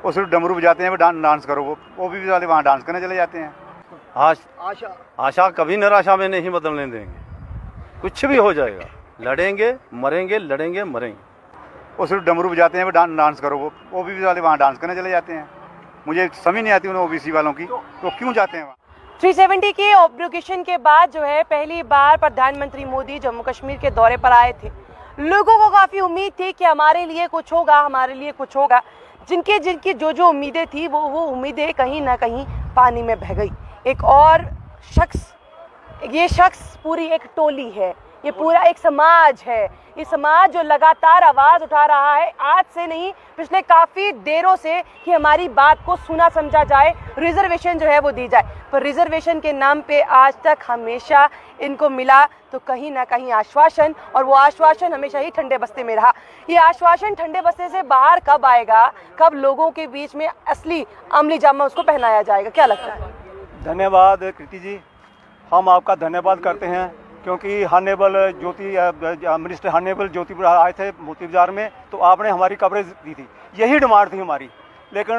वो सिर्फ डमरू बजाते हैं, वो डांस करो, वो भी वाले वहाँ डांस करने चले जाते हैं। आशा कभी निराशा में नहीं बदलने देंगे, कुछ भी हो जाएगा, लड़ेंगे मरेंगे, लड़ेंगे मरेंगे। वो सिर्फ डमरू बजाते हैं, वो डांस करो, वो भी वाले वहाँ डांस करने चले जाते हैं। मुझे समझ नहीं आती उन्हें ओबीसी वालों की, तो क्यों जाते हैं वहाँ। 370 के ऑब्लिगेशन के बाद जो है पहली बार प्रधानमंत्री मोदी जम्मू कश्मीर के दौरे पर आए थे। लोगों को काफ़ी उम्मीद थी कि हमारे लिए कुछ होगा, हमारे लिए कुछ होगा। जिनकी जो उम्मीदें थी वो उम्मीदें कहीं ना कहीं पानी में बह गई। एक और शख्स, ये शख्स पूरी एक टोली है, ये पूरा एक समाज है। ये समाज जो लगातार आवाज़ उठा रहा है, आज से नहीं पिछले काफ़ी देरों से, कि हमारी बात को सुना समझा जाए, रिजर्वेशन जो है वो दी जाए। पर रिजर्वेशन के नाम पे आज तक हमेशा इनको मिला तो कहीं ना कहीं आश्वासन, और वो आश्वासन हमेशा ही ठंडे बस्ते में रहा। ये आश्वासन ठंडे बस्ते से बाहर कब आएगा, कब लोगों के बीच में असली अमली जामा उसको पहनाया जाएगा, क्या लगता है? धन्यवाद कृति जी, हम आपका धन्यवाद करते हैं, क्योंकि हॉनरेबल मिनिस्टर हॉनरेबल ज्योति आए थे मोती बाजार में, तो आपने हमारी कवरेज दी थी, यही डिमांड थी हमारी। लेकिन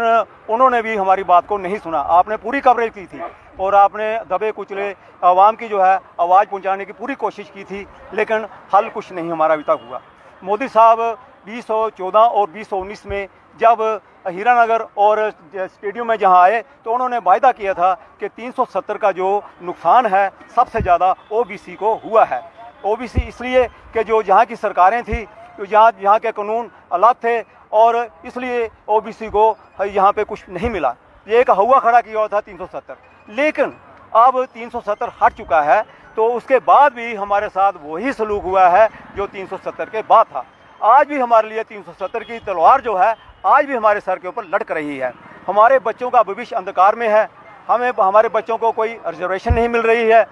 उन्होंने भी हमारी बात को नहीं सुना। आपने पूरी कवरेज की थी और आपने दबे कुचले आवाम की जो है आवाज़ पहुंचाने की पूरी कोशिश की थी, लेकिन हल कुछ नहीं हमारा अभी तक हुआ। मोदी साहब 2014 और 2019 में जब हीरानगर और स्टेडियम में जहां आए तो उन्होंने वायदा किया था कि 370 का जो नुकसान है सबसे ज़्यादा ओबीसी को हुआ है। ओबीसी इसलिए कि जो यहाँ की सरकारें थी, तो यहाँ के कानून अलग थे और इसलिए ओबीसी को यहाँ पे कुछ नहीं मिला। ये एक हवा खड़ा किया हुआ था 370, लेकिन अब 370 हट चुका है, तो उसके बाद भी हमारे साथ वही सलूक हुआ है जो 370 के बाद था। आज भी हमारे लिए 370 की तलवार जो है आज भी हमारे सर के ऊपर लटक रही है। हमारे बच्चों का भविष्य अंधकार में है, हमारे बच्चों को कोई रिजर्वेशन नहीं मिल रही है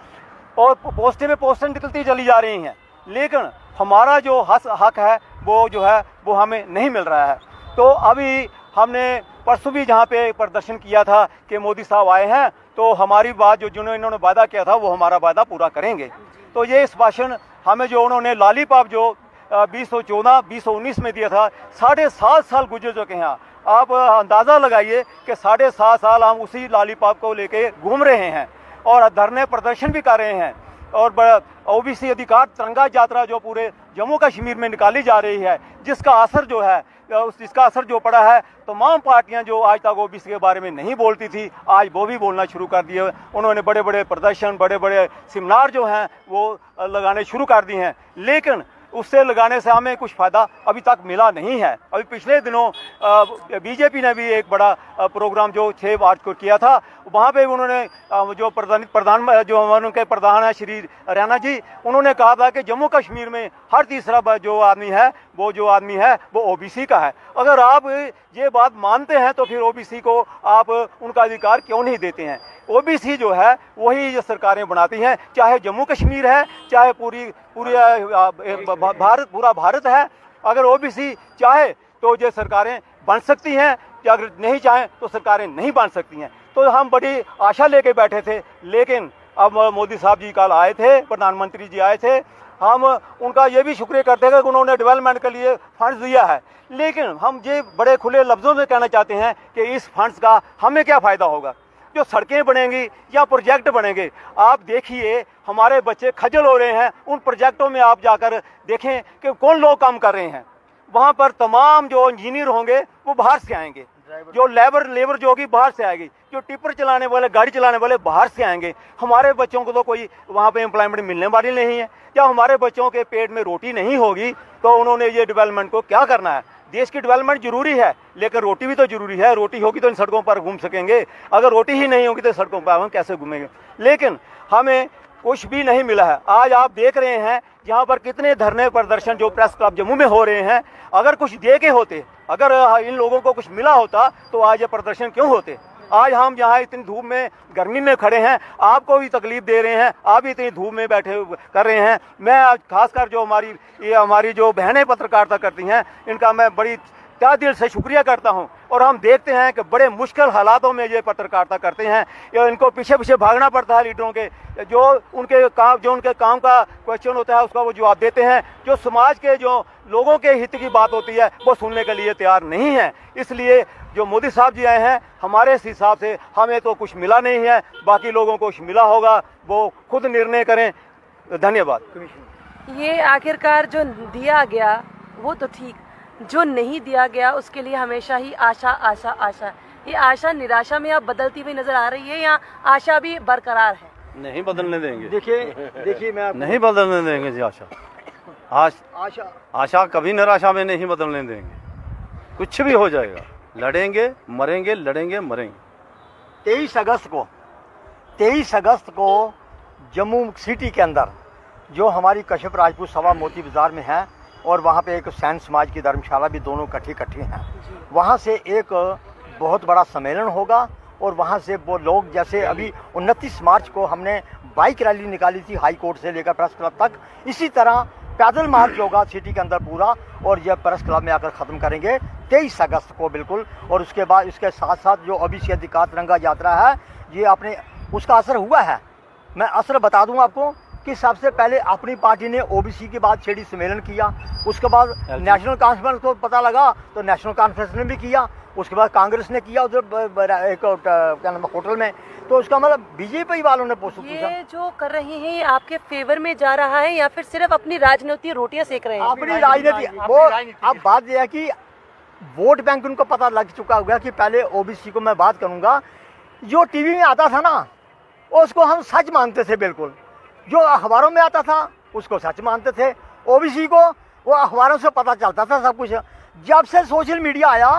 और पोस्टें में पोस्टें निकलती चली जा रही हैं, लेकिन हमारा जो हक है वो जो है वो हमें नहीं मिल रहा है। तो अभी हमने परसों भी जहाँ पे प्रदर्शन किया था कि मोदी साहब आए हैं, तो हमारी बात जो इन्होंने वादा किया था वो हमारा वादा पूरा करेंगे। तो ये इस भाषण हमें जो उन्होंने लॉलीपॉप जो 2014-2019 में दिया था, 7.5 साल गुजर चुके हैं। आप अंदाज़ा लगाइए कि 7.5 साल हम उसी लॉलीपॉप को लेके घूम रहे हैं और धरने प्रदर्शन भी कर रहे हैं। और ओबीसी अधिकार तिरंगा यात्रा जो पूरे जम्मू कश्मीर में निकाली जा रही है, जिसका असर जो है इसका असर जो पड़ा है, तमाम पार्टियां जो आज तक ओबीसी के बारे में नहीं बोलती थी, आज वो भी बोलना शुरू कर दिए। उन्होंने बड़े बड़े प्रदर्शन, बड़े बड़े सेमिनार जो हैं वो लगाने शुरू कर दिए हैं, लेकिन उससे लगाने से हमें कुछ फ़ायदा अभी तक मिला नहीं है। अभी पिछले दिनों बीजेपी ने भी एक बड़ा प्रोग्राम जो 6 मार्च को किया था, वहाँ पे उन्होंने जो उनके प्रधान है श्री रैना जी, उन्होंने कहा था कि जम्मू कश्मीर में हर तीसरा जो आदमी है वो ओबीसी का है। अगर आप ये बात मानते हैं तो फिर ओबीसी को आप उनका अधिकार क्यों नहीं देते हैं? ओबीसी जो है वही जो सरकारें बनाती हैं, चाहे जम्मू कश्मीर है, चाहे पूरा भारत है। अगर ओबीसी चाहे तो ये सरकारें बन सकती हैं, या अगर नहीं चाहें तो सरकारें नहीं बन सकती हैं। तो हम बड़ी आशा लेके बैठे थे, लेकिन अब मोदी साहब जी कल आए थे, प्रधानमंत्री जी आए थे, हम उनका ये भी शुक्रिया करते हैं कि उन्होंने डेवलपमेंट के लिए फंड्स दिया है। लेकिन हम ये बड़े खुले लफ्ज़ों में कहना चाहते हैं कि इस फंड्स का हमें क्या फ़ायदा होगा? जो सड़कें बनेंगी या प्रोजेक्ट बनेंगे, आप देखिए हमारे बच्चे खजल हो रहे हैं। उन प्रोजेक्टों में आप जाकर देखें कि कौन लोग काम कर रहे हैं। वहाँ पर तमाम जो इंजीनियर होंगे वो बाहर से आएंगे, जो लेबर जो होगी बाहर से आएगी, जो टिप्पर चलाने वाले, गाड़ी चलाने वाले बाहर से आएंगे। हमारे बच्चों को तो कोई वहाँ पे एम्प्लॉयमेंट मिलने वाली नहीं है। या हमारे बच्चों के पेट में रोटी नहीं होगी तो उन्होंने ये डेवलपमेंट को क्या करना है? देश की डेवलपमेंट जरूरी है, लेकिन रोटी भी तो जरूरी है। रोटी होगी तो इन सड़कों पर घूम सकेंगे, अगर रोटी ही नहीं होगी तो सड़कों पर हम कैसे घूमेंगे? लेकिन हमें कुछ भी नहीं मिला है। आज आप देख रहे हैं यहाँ पर कितने धरने प्रदर्शन जो प्रेस क्लब जम्मू में हो रहे हैं। अगर कुछ दे के होते, अगर इन लोगों को कुछ मिला होता तो आज ये प्रदर्शन क्यों होते? आज हम यहाँ इतनी धूप में, गर्मी में खड़े हैं, आपको भी तकलीफ दे रहे हैं, आप भी इतनी धूप में बैठे कर रहे हैं। मैं खासकर जो हमारी जो बहनें पत्रकारिता करती हैं, इनका मैं बड़ी तहे दिल से शुक्रिया करता हूं। और हम देखते हैं कि बड़े मुश्किल हालातों में ये पत्रकारिता करते हैं। इनको पीछे पीछे भागना पड़ता है लीडरों के, जो उनके काम का क्वेश्चन होता है उसका वो जवाब देते हैं। जो समाज के जो लोगों के हित की बात होती है वो सुनने के लिए तैयार नहीं है। इसलिए जो मोदी साहब जी आए हैं, हमारे इस हिसाब से हमें तो कुछ मिला नहीं है, बाकी लोगों को कुछ मिला होगा, वो खुद निर्णय करें। धन्यवाद। ये आखिरकार जो दिया गया वो तो ठीक, जो नहीं दिया गया उसके लिए हमेशा ही आशा आशा आशा। ये आशा निराशा में अब बदलती हुई नजर आ रही है या आशा भी बरकरार है? नहीं बदलने देंगे। देखिए मैं नहीं बदलने देंगे जी आशा। आशा कभी निराशा में नहीं बदलने देंगे। कुछ भी हो जाएगा, लड़ेंगे मरेंगे, लड़ेंगे मरेंगे। 23 अगस्त को जम्मू सिटी के अंदर जो हमारी कश्यप राजपूत सभा मोती बाजार में है, और वहाँ पे एक सैन समाज की धर्मशाला भी, दोनों इकट्ठी हैं। वहाँ से एक बहुत बड़ा सम्मेलन होगा, और वहाँ से वो लोग, जैसे अभी 29 मार्च को हमने बाइक रैली निकाली थी हाई कोर्ट से लेकर प्रेस क्लब तक, इसी तरह पैदल मार्च होगा सिटी के अंदर पूरा, और यह प्रेस क्लब में आकर ख़त्म करेंगे 23 अगस्त को बिल्कुल। और उसके बाद इसके साथ साथ जो ओबीसी अधिकार तिरंगा यात्रा है, ये अपने उसका असर हुआ है। मैं असर बता दूं आपको कि सबसे पहले अपनी पार्टी ने ओबीसी के बाद छेड़ी सम्मेलन किया, उसके बाद नेशनल कॉन्फ्रेंस को पता लगा तो नेशनल कॉन्फ्रेंस ने भी किया, उसके बाद कांग्रेस ने किया उधर एक क्या नाम होटल में। तो उसका मतलब बीजेपी वालों ने पूछा ये जो कर रहे हैं आपके फेवर में जा रहा है या फिर सिर्फ अपनी राजनीति रोटियां सेक रहे हैं? अपनी राजनीति। वो अब बात यह है कि वोट बैंक उनको पता लग चुका होगा कि पहले ओबीसी को मैं बात करूंगा, जो टीवी में आता था ना उसको हम सच मानते थे बिल्कुल, जो अखबारों में आता था उसको सच मानते थे। ओबीसी को वो अखबारों से पता चलता था सब कुछ। जब से सोशल मीडिया आया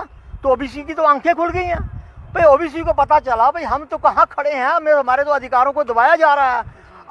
तो ओबीसी की तो आंखें खुल गई हैं भाई। ओबीसी को पता चला भाई हम तो कहाँ खड़े हैं, हमारे तो अधिकारों को दबाया जा रहा है।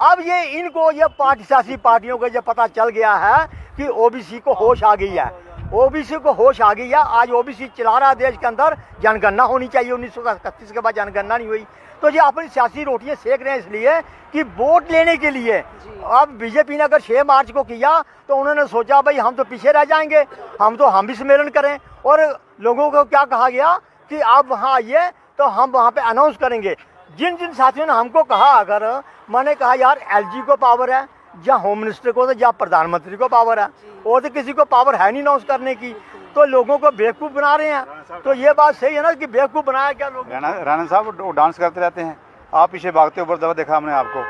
अब ये इनको ये सियासी पार्टियों को ये पता चल गया है कि ओबीसी को होश आ गई है, ओबीसी को होश आ गई है। आज ओबीसी चला रहा है देश के अंदर, जनगणना होनी चाहिए, 1931 के बाद जनगणना नहीं हुई, तो ये अपनी सियासी रोटियां सेक रहे हैं इसलिए कि वोट लेने के लिए। अब बीजेपी ने अगर 6 मार्च को किया तो उन्होंने सोचा भाई हम तो पीछे रह जाएंगे, हम भी सम्मेलन करें, और लोगों को क्या कहा गया कि आप वहाँ आइए तो हम वहाँ पे अनाउंस करेंगे। जिन जिन साथियों ने हमको कहा, अगर मैंने कहा यार एलजी को पावर है या होम मिनिस्टर को, तो या प्रधानमंत्री को पावर है, और तो किसी को पावर है नहीं अनाउंस करने की, तो लोगों को बेवकूफ़ बना रहे हैं। तो ये बात सही है ना कि बेवकूफ़ बनाया क्या लोग? राणा साहब वो डांस करते रहते हैं, आप पीछे भागते ऊपर दबा देखा हमने आपको।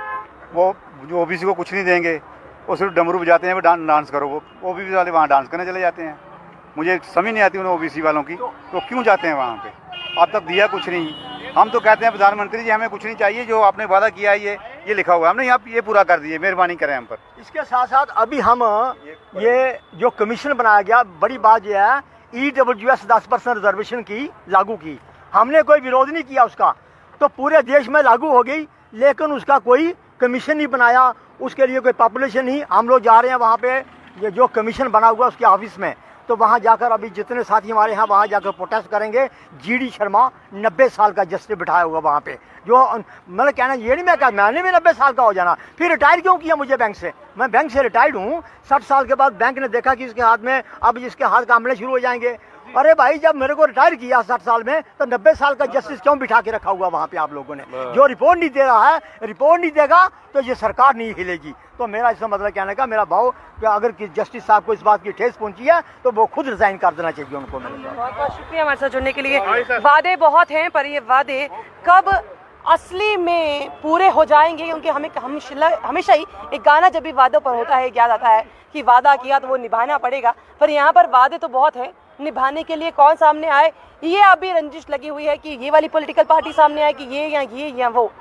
वो जो ओबीसी को कुछ नहीं देंगे, वो सिर्फ डमरू बजाते हैं, वो डांस करो। वो ओबीसी वाले वहाँ डांस करने चले जाते हैं। मुझे समझ नहीं आती उन्हें ओबीसी वालों की, तो क्यों जाते हैं वहाँ पे? अब तक दिया कुछ नहीं। हम तो कहते हैं प्रधानमंत्री जी हमें कुछ नहीं चाहिए, जो आपने वादा किया है ये लिखा हुआ है, हमने यहाँ ये पूरा कर दिए, मेहरबानी करें हम पर। इसके साथ साथ अभी हम ये जो कमीशन बनाया गया, बड़ी बात यह है EWS 10% रिजर्वेशन की लागू की, हमने कोई विरोध नहीं किया उसका, तो पूरे देश में लागू हो गई, लेकिन उसका कोई कमीशन नहीं बनाया, उसके लिए कोई पॉपुलेशन नहीं। हम लोग जा रहे हैं वहाँ पे, ये जो कमीशन बना हुआ उसके ऑफिस में, तो वहाँ जाकर अभी जितने साथी हमारे यहाँ वहाँ जाकर प्रोटेस्ट करेंगे। GD शर्मा 90 साल का जस्टिस बिठाया हुआ वहाँ पे, जो मतलब कहना ये नहीं मैं कहा मैंने भी 90 साल का हो जाना, फिर रिटायर क्यों किया मुझे बैंक से? मैं बैंक से रिटायर्ड हूँ। 60 साल के बाद बैंक ने देखा कि इसके हाथ में अब इसके हाथ कांपने शुरू हो जाएंगे। अरे भाई जब मेरे को रिटायर किया 60 साल में, तो 90 साल का जस्टिस क्यों बिठा के रखा हुआ वहाँ पे आप लोगों ने? जो रिपोर्ट नहीं दे रहा है, रिपोर्ट नहीं देगा तो ये सरकार नहीं हिलेगी। तो मेरा इसका मतलब कहने का मेरा भाव कि अगर जस्टिस साहब को इस बात की ठेस पहुंची है तो वो खुद रिजाइन कर देना चाहिए उनको। बहुत बहुत शुक्रिया हमारे साथ जुड़ने के लिए। वादे बहुत हैं, पर ये वादे कब असली में पूरे हो जाएंगे? क्योंकि हमें हमेशा ही एक गाना जब भी वादों पर होता है याद आता है कि वादा किया तो वो निभाना पड़ेगा, पर यहाँ पर वादे तो बहुत हैं, निभाने के लिए कौन सामने आए ये अभी रंजिश लगी हुई है कि ये वाली पॉलिटिकल पार्टी सामने आए कि ये या वो।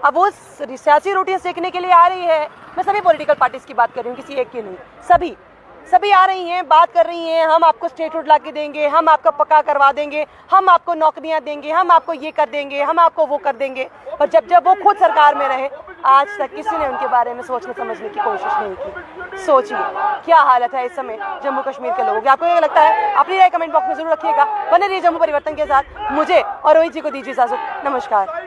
अब वो सियासी रोटियां सेकने के लिए आ रही है। मैं सभी पॉलिटिकल पार्टीज की बात कर रही हूँ, किसी एक की नहीं, सभी आ रही हैं, बात कर रही हैं, हम आपको स्टेटहुड ला के देंगे, हम आपका पक्का करवा देंगे, हम आपको नौकरियां देंगे, हम आपको ये कर देंगे, हम आपको वो कर देंगे। पर जब वो खुद सरकार में रहे, आज तक किसी ने उनके बारे में सोचने समझने की कोशिश नहीं की। सोचिए क्या हालत है इस समय जम्मू कश्मीर के लोगों की। आपको ये लगता है? अपनी राय कमेंट बॉक्स में जरूर रखिएगा। बने रहिए जम्मू परिवर्तन के साथ। मुझे और रोहित जी को दीजिए इजाजत। नमस्कार।